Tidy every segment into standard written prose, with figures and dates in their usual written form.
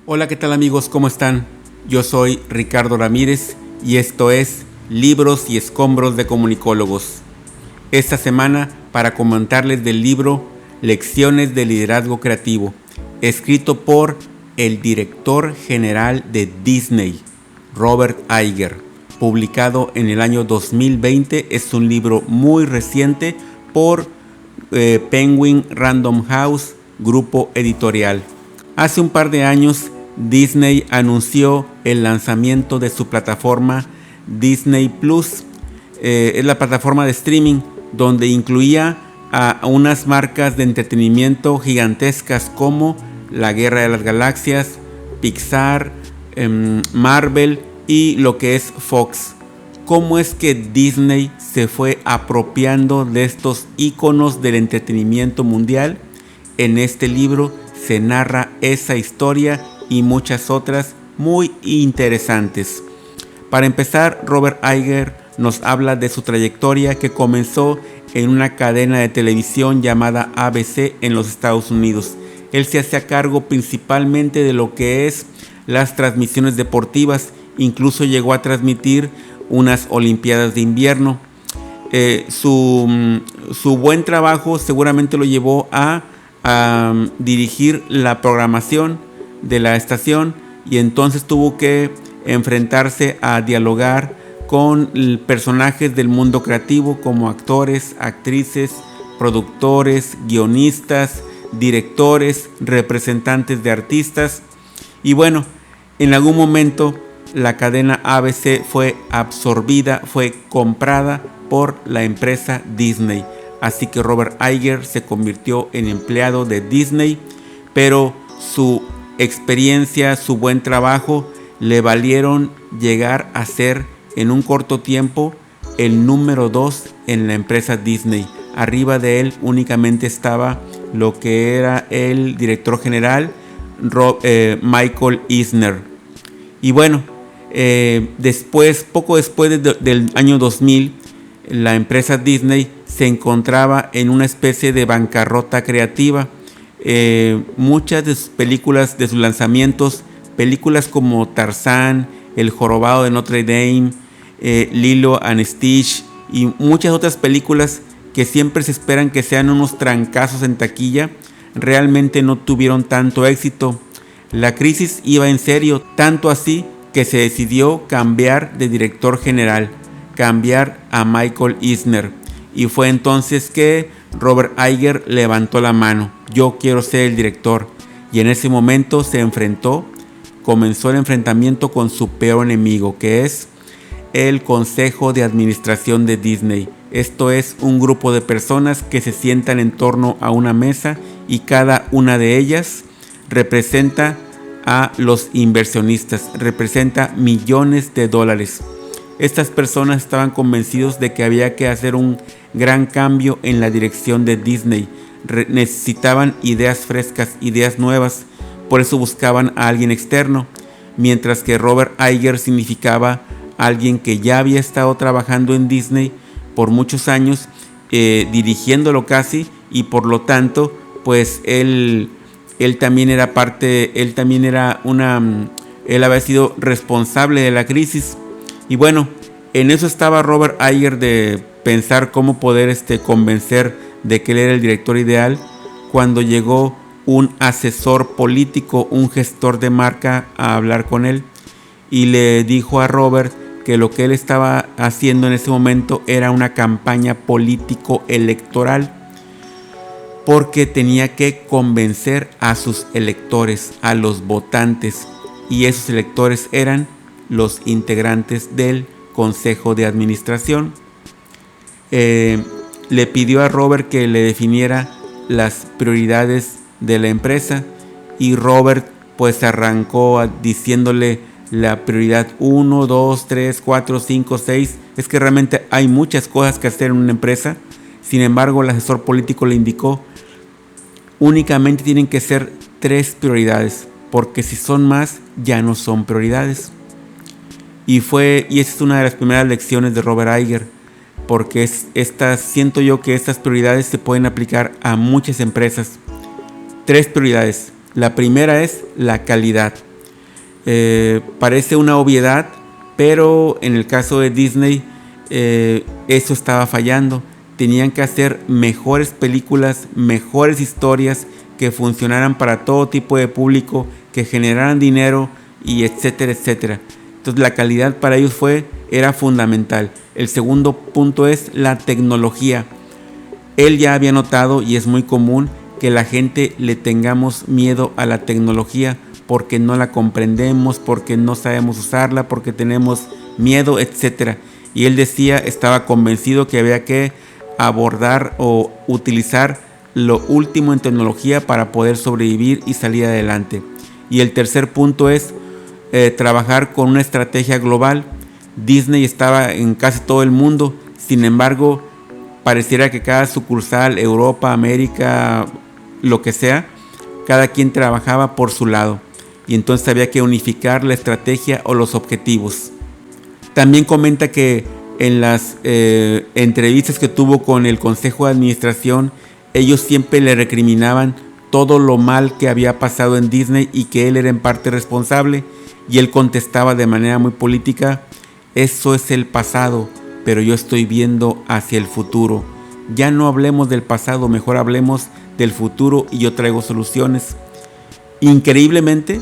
Hola, ¿qué tal amigos? ¿Cómo están? Yo soy Ricardo Ramírez y esto es Libros y Escombros de Comunicólogos. Esta semana para comentarles del libro Lecciones de Liderazgo Creativo, escrito por el director general de Disney, Robert Iger, publicado en el año 2020. Es un libro muy reciente por Penguin Random House, grupo editorial. Hace un par de años Disney anunció el lanzamiento de su plataforma Disney Plus. Es la plataforma de streaming donde incluía a unas marcas de entretenimiento gigantescas como La Guerra de las Galaxias, Pixar, Marvel y lo que es Fox. ¿Cómo es que Disney se fue apropiando de estos íconos del entretenimiento mundial? En este libro se narra esa historia y muchas otras muy interesantes. Para empezar, Robert Iger nos habla de su trayectoria que comenzó en una cadena de televisión llamada ABC en los Estados Unidos. Él se hacía cargo principalmente de lo que es las transmisiones deportivas, incluso llegó a transmitir unas Olimpiadas de invierno. Su buen trabajo seguramente lo llevó a dirigir la programación de la estación, y entonces tuvo que enfrentarse a dialogar con personajes del mundo creativo como actores, actrices, productores, guionistas, directores, representantes de artistas. Y bueno, en algún momento la cadena ABC fue absorbida, fue comprada por la empresa Disney. Así que Robert Iger se convirtió en empleado de Disney, pero su experiencia, su buen trabajo le valieron llegar a ser en un corto tiempo el número 2 en la empresa Disney. Arriba de él únicamente estaba lo que era el director general, Michael Eisner. Y bueno, poco después del año 2000, la empresa Disney se encontraba en una especie de bancarrota creativa. Muchas de sus películas, de sus lanzamientos, películas como Tarzán, El Jorobado de Notre Dame, Lilo and Stitch y muchas otras películas que siempre se esperan que sean unos trancazos en taquilla, realmente no tuvieron tanto éxito. La crisis iba en serio, tanto así que se decidió cambiar de director general, cambiar a Michael Eisner, y fue entonces que Robert Iger levantó la mano: yo quiero ser el director. Y en ese momento comenzó el enfrentamiento con su peor enemigo, que es el Consejo de Administración de Disney. Esto es un grupo de personas que se sientan en torno a una mesa y cada una de ellas representa a los inversionistas, representa millones de dólares. Estas personas estaban convencidos de que había que hacer un gran cambio en la dirección de Disney. Necesitaban ideas frescas, ideas nuevas, por eso buscaban a alguien externo, mientras que Robert Iger significaba alguien que ya había estado trabajando en Disney por muchos años, dirigiéndolo casi, y por lo tanto, pues él también era él había sido responsable de la crisis. Y bueno, en eso estaba Robert Iger, de pensar cómo poder convencer de que él era el director ideal, cuando llegó un asesor político, un gestor de marca, a hablar con él, y le dijo a Robert que lo que él estaba haciendo en ese momento era una campaña político-electoral, porque tenía que convencer a sus electores, a los votantes, y esos electores eran los integrantes del Consejo de Administración. Le pidió a Robert que le definiera las prioridades de la empresa, y Robert pues arrancó diciéndole la prioridad 1, 2, 3, 4, 5, 6. Es que realmente hay muchas cosas que hacer en una empresa. Sin embargo, el asesor político le indicó: únicamente tienen que ser 3 prioridades, porque si son más ya no son prioridades. Y esa es una de las primeras lecciones de Robert Iger, porque siento yo que estas prioridades se pueden aplicar a muchas empresas. 3 prioridades. La primera es la calidad. Parece una obviedad, pero en el caso de Disney eso estaba fallando. Tenían que hacer mejores películas, mejores historias que funcionaran para todo tipo de público, que generaran dinero y etcétera, etcétera. Entonces la calidad para ellos era fundamental. El segundo punto es la tecnología. Él ya había notado, y es muy común, que la gente le tengamos miedo a la tecnología porque no la comprendemos, porque no sabemos usarla, porque tenemos miedo, etcétera. Y él decía, estaba convencido que había que abordar o utilizar lo último en tecnología para poder sobrevivir y salir adelante. Y el tercer punto es trabajar con una estrategia global. Disney estaba en casi todo el mundo, sin embargo, pareciera que cada sucursal, Europa, América, lo que sea, cada quien trabajaba por su lado. Y entonces había que unificar la estrategia o los objetivos. También comenta que en las entrevistas que tuvo con el Consejo de Administración, ellos siempre le recriminaban todo lo mal que había pasado en Disney y que él era en parte responsable. Y él contestaba de manera muy política: eso es el pasado, pero yo estoy viendo hacia el futuro. Ya no hablemos del pasado, mejor hablemos del futuro y yo traigo soluciones. Increíblemente,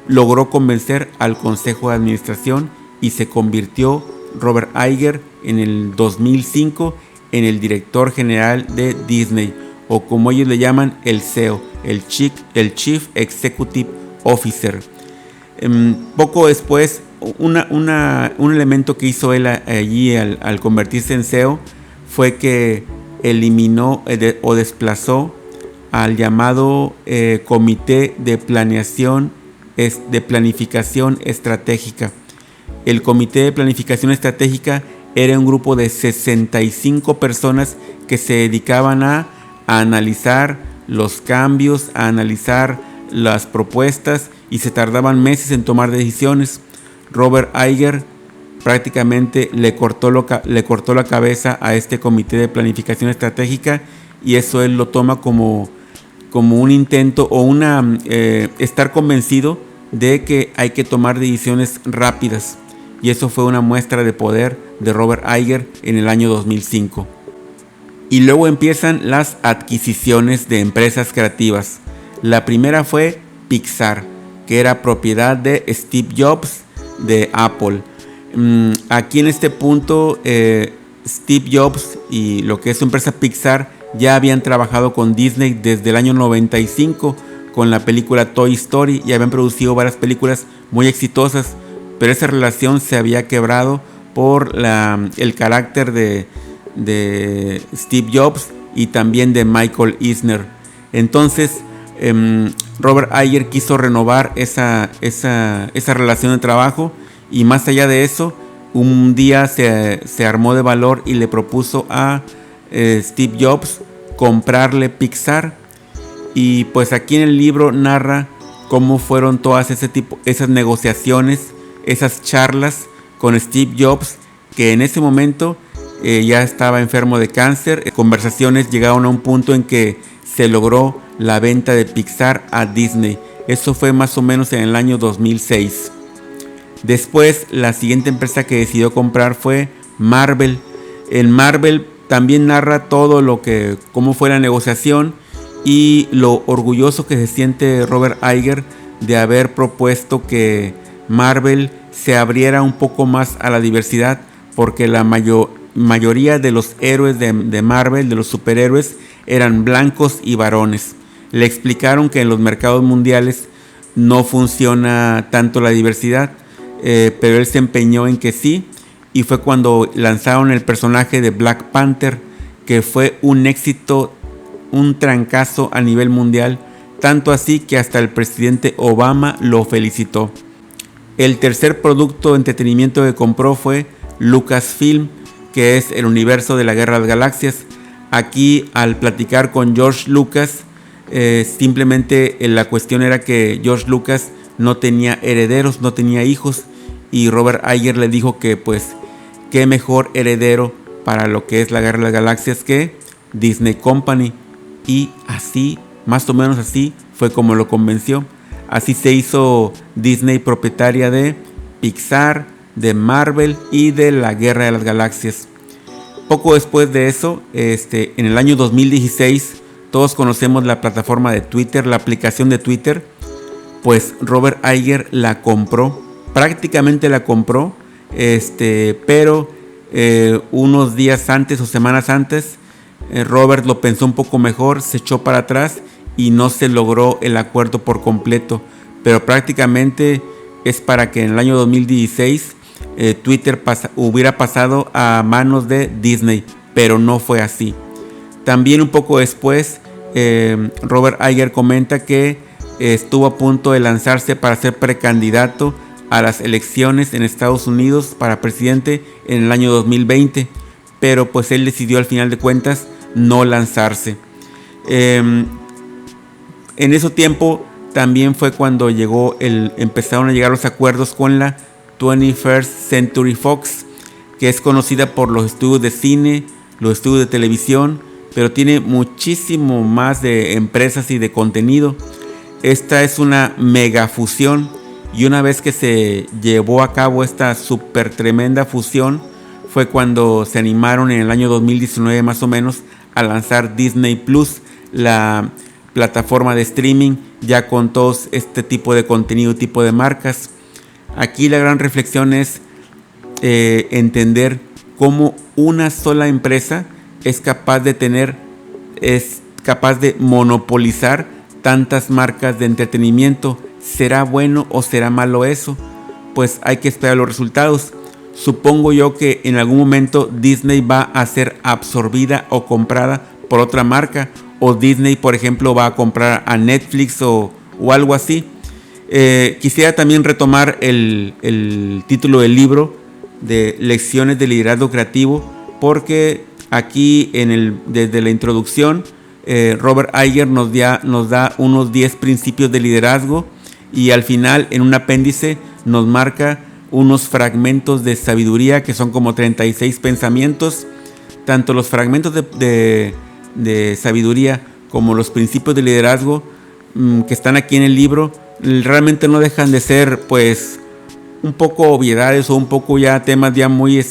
logró convencer al Consejo de Administración y se convirtió Robert Iger en el 2005 en el director general de Disney, o como ellos le llaman, el CEO, el Chief Executive Officer. Poco después, un elemento que hizo él allí al convertirse en CEO fue que eliminó o desplazó al llamado Comité de Planificación Estratégica. El Comité de Planificación Estratégica era un grupo de 65 personas que se dedicaban a analizar los cambios, a analizar las propuestas, y se tardaban meses en tomar decisiones. Robert Iger prácticamente le cortó la cabeza a este Comité de Planificación Estratégica, y eso él lo toma como un intento o estar convencido de que hay que tomar decisiones rápidas. Y eso fue una muestra de poder de Robert Iger en el año 2005. Y luego empiezan las adquisiciones de empresas creativas. La primera fue Pixar, que era propiedad de Steve Jobs de Apple. Aquí en este punto Steve Jobs y lo que es su empresa Pixar ya habían trabajado con Disney desde el año 95 con la película Toy Story y habían producido varias películas muy exitosas, pero esa relación se había quebrado por el carácter de Steve Jobs y también de Michael Eisner. Entonces Robert Iger quiso renovar esa relación de trabajo, y más allá de eso, un día se armó de valor y le propuso a Steve Jobs comprarle Pixar. Y pues aquí en el libro narra cómo fueron todas esas negociaciones, esas charlas con Steve Jobs, que en ese momento ya estaba enfermo de cáncer. Conversaciones llegaron a un punto en que se logró la venta de Pixar a Disney. Eso fue más o menos en el año 2006. Después, la siguiente empresa que decidió comprar fue Marvel. En Marvel también narra cómo fue la negociación y lo orgulloso que se siente Robert Iger de haber propuesto que Marvel se abriera un poco más a la diversidad, porque la mayoría de los héroes de Marvel, de los superhéroes, eran blancos y varones. Le explicaron que en los mercados mundiales no funciona tanto la diversidad, pero él se empeñó en que sí, y fue cuando lanzaron el personaje de Black Panther, que fue un éxito, un trancazo a nivel mundial, tanto así que hasta el presidente Obama lo felicitó. El tercer producto de entretenimiento que compró fue Lucasfilm, que es el universo de la Guerra de las Galaxias. Aquí, al platicar con George Lucas, simplemente la cuestión era que George Lucas no tenía herederos, no tenía hijos, y Robert Iger le dijo que pues qué mejor heredero para lo que es la Guerra de las Galaxias que Disney Company, y así, más o menos así, fue como lo convenció. Así se hizo Disney propietaria de Pixar, de Marvel y de la Guerra de las Galaxias. Poco después de eso, en el año 2016, todos conocemos la plataforma de Twitter, la aplicación de Twitter. Pues Robert Iger la compró, prácticamente la compró, pero unos días antes o semanas antes, Robert lo pensó un poco mejor, se echó para atrás y no se logró el acuerdo por completo. Pero prácticamente es para que en el año 2016 Twitter hubiera pasado a manos de Disney, pero no fue así. También un poco después, Robert Iger comenta que estuvo a punto de lanzarse para ser precandidato a las elecciones en Estados Unidos para presidente en el año 2020, pero pues él decidió al final de cuentas no lanzarse. En ese tiempo también fue cuando empezaron a llegar los acuerdos con la 21st Century Fox, que es conocida por los estudios de cine, los estudios de televisión, pero tiene muchísimo más de empresas y de contenido. Esta es una mega fusión, y una vez que se llevó a cabo esta súper tremenda fusión fue cuando se animaron en el año 2019 más o menos a lanzar Disney Plus, la plataforma de streaming, ya con todo este tipo de contenido, tipo de marcas. Aquí la gran reflexión es entender cómo una sola empresa es capaz de monopolizar tantas marcas de entretenimiento. ¿Será bueno o será malo eso? Pues hay que esperar los resultados. Supongo yo que en algún momento Disney va a ser absorbida o comprada por otra marca, o Disney, por ejemplo, va a comprar a Netflix o algo así. Quisiera también retomar el título del libro de Lecciones de Liderazgo Creativo, porque aquí desde la introducción Robert Iger nos da unos 10 principios de liderazgo, y al final en un apéndice nos marca unos fragmentos de sabiduría que son como 36 pensamientos. Tanto los fragmentos de sabiduría como los principios de liderazgo que están aquí en el libro realmente no dejan de ser pues un poco obviedades o un poco ya temas ya muy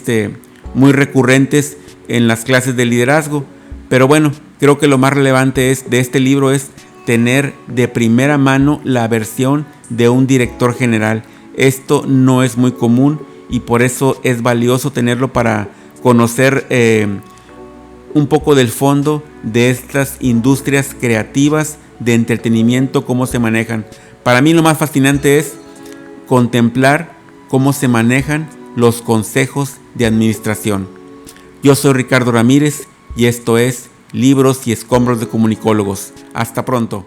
recurrentes en las clases de liderazgo. Pero bueno, creo que lo más relevante de este libro es tener de primera mano la versión de un director general. Esto no es muy común y por eso es valioso tenerlo para conocer un poco del fondo de estas industrias creativas de entretenimiento, cómo se manejan. Para mí lo más fascinante es contemplar cómo se manejan los consejos de administración. Yo soy Ricardo Ramírez y esto es Libros y Escombros de Comunicólogos. Hasta pronto.